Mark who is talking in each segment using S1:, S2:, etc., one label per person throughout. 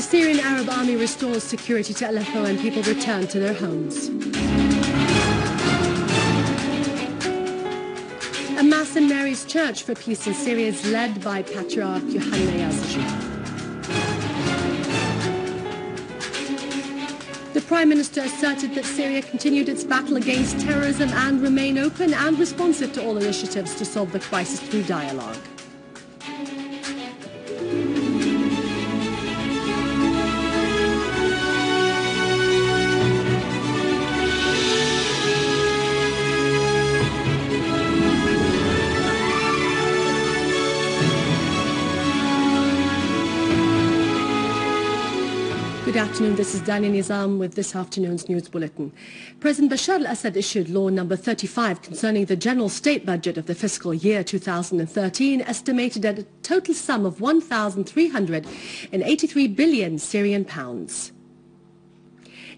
S1: Syrian Arab army restores security to Aleppo and people return to their homes. A Mass in Mary's Church for Peace in Syria is led by Patriarch Yohanna Yazji. The Prime Minister asserted that Syria continued its battle against terrorism and remain open and responsive to all initiatives to solve the crisis through dialogue. Good afternoon, this is Dania Nizam with this afternoon's news bulletin. President Bashar al-Assad issued Law Number 35 concerning the general state budget of the fiscal year 2013, estimated at a total sum of 1,383 billion Syrian pounds.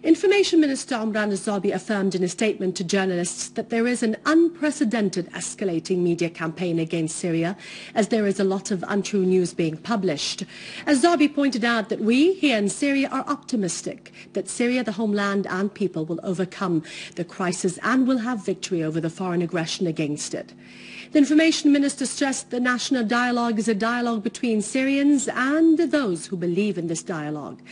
S1: Information Minister Omran al-Zabi affirmed in a statement to journalists that there is an unprecedented escalating media campaign against Syria, as there is a lot of untrue news being published. Al-Zabi pointed out that we here in Syria are optimistic that Syria, the homeland and people, will overcome the crisis and will have victory over the foreign aggression against it. The Information Minister stressed the national dialogue is a dialogue between Syrians and those who believe in this dialogue.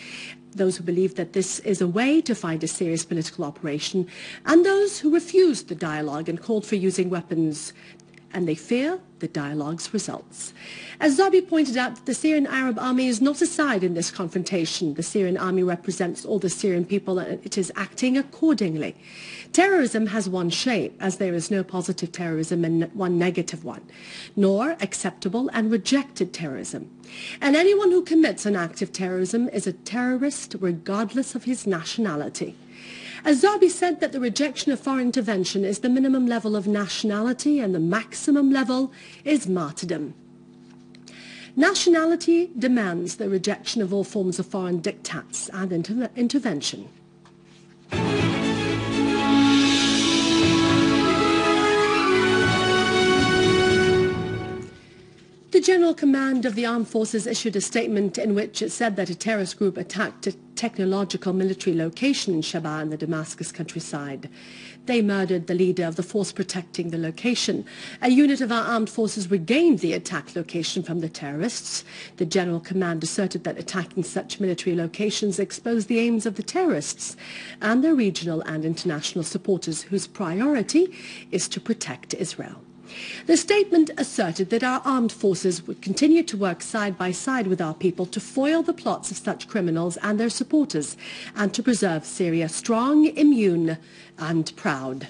S1: Those who believe that this is a way to find a serious political operation, and those who refused the dialogue and called for using weapons, and they fear the dialogue's results. As Zabi pointed out, that the Syrian Arab army is not a side in this confrontation. The Syrian army represents all the Syrian people, and it is acting accordingly. Terrorism has one shape, as there is no positive terrorism and one negative one, nor acceptable and rejected terrorism. And anyone who commits an act of terrorism is a terrorist regardless of his nationality. Al-Zabi said that the rejection of foreign intervention is the minimum level of nationality and the maximum level is martyrdom. Nationality demands the rejection of all forms of foreign diktats and intervention. The General Command of the Armed Forces issued a statement in which it said that a terrorist group attacked a technological military location in Shaba in the Damascus countryside. They murdered the leader of the force protecting the location. A unit of our armed forces regained the attack location from the terrorists. The General Command asserted that attacking such military locations exposed the aims of the terrorists and their regional and international supporters, whose priority is to protect Israel. The statement asserted that our armed forces would continue to work side by side with our people to foil the plots of such criminals and their supporters, and to preserve Syria strong, immune, and proud.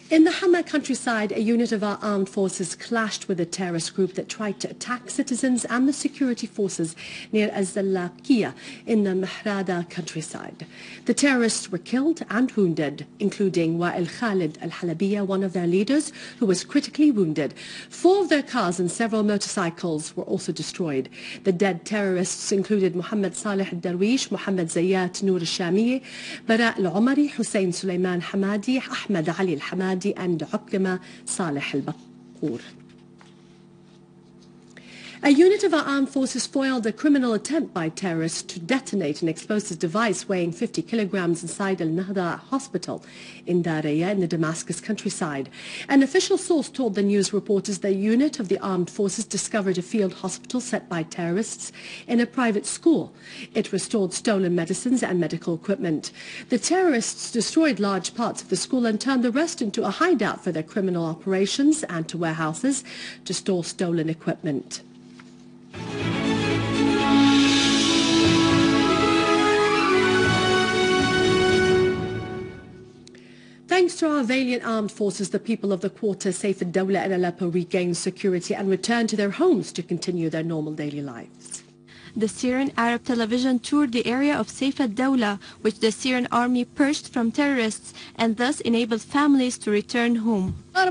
S1: In the Hama countryside, a unit of our armed forces clashed with a terrorist group that tried to attack citizens and the security forces near al-Halqi in the Mahrada countryside. The terrorists were killed and wounded, including Khalid al-Halabiya, one of their leaders, who was critically wounded. 4 of their cars and several motorcycles were also destroyed. The dead terrorists included Muhammad Saleh al-Darwish, Muhammad Zayyat Noor al-Shamiyi, Bara al-Umari, Hussein Sulaiman Hamadi, Ahmed Ali al-Hamadi, and Uqlima Saleh al-Baqur. A unit of our armed forces foiled a criminal attempt by terrorists to detonate an explosive device weighing 50 kilograms inside al-Nahda hospital in Daraya in the Damascus countryside. An official source told the news reporters the unit of the armed forces discovered a field hospital set by terrorists in a private school. It restored stolen medicines and medical equipment. The terrorists destroyed large parts of the school and turned the rest into a hideout for their criminal operations and to warehouses to store stolen equipment. Thanks to our valiant armed forces, the people of the quarter Saif al-Dawla and Aleppo regained security and returned to their homes to continue their normal daily lives.
S2: The Syrian Arab television toured the area of Saif al-Dawla, which the Syrian army purged from terrorists and thus enabled families to return home.
S3: I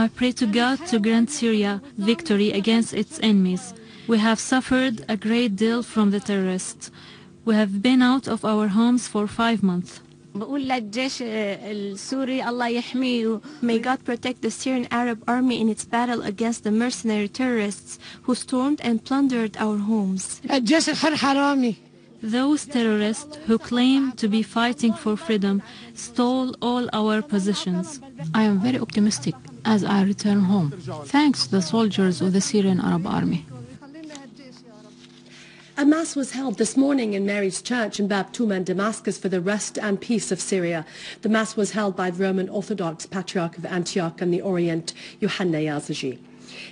S4: pray to God to grant Syria victory against its enemies. We have suffered a great deal from the terrorists. We have been out of our homes for 5 months.
S3: بقول للجيش السوري الله يحميه.
S2: May God protect the Syrian Arab army in its battle against the mercenary terrorists who stormed and plundered our homes.
S5: الجيش الحر حرامي.
S4: Those terrorists who claim to be fighting for freedom stole all our possessions.
S6: I am very optimistic as I return home, thanks to the soldiers of the Syrian Arab Army.
S1: A mass was held this morning in Mary's Church in Bab Touma in Damascus for the rest and peace of Syria. The mass was held by the Roman Orthodox Patriarch of Antioch and the Orient, Yohanna Yazaji.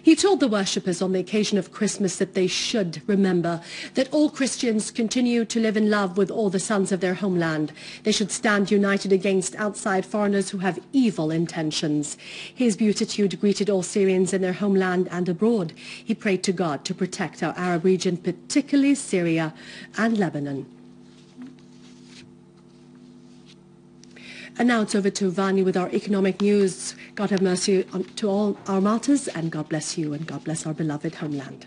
S1: He told the worshippers on the occasion of Christmas that they should remember that all Christians continue to live in love with all the sons of their homeland. They should stand united against outside foreigners who have evil intentions. His beatitude greeted all Syrians in their homeland and abroad. He prayed to God to protect our Arab region, particularly Syria and Lebanon. And now it's over to Vani with our economic news. God have mercy to all our martyrs, and God bless you, and God bless our beloved homeland.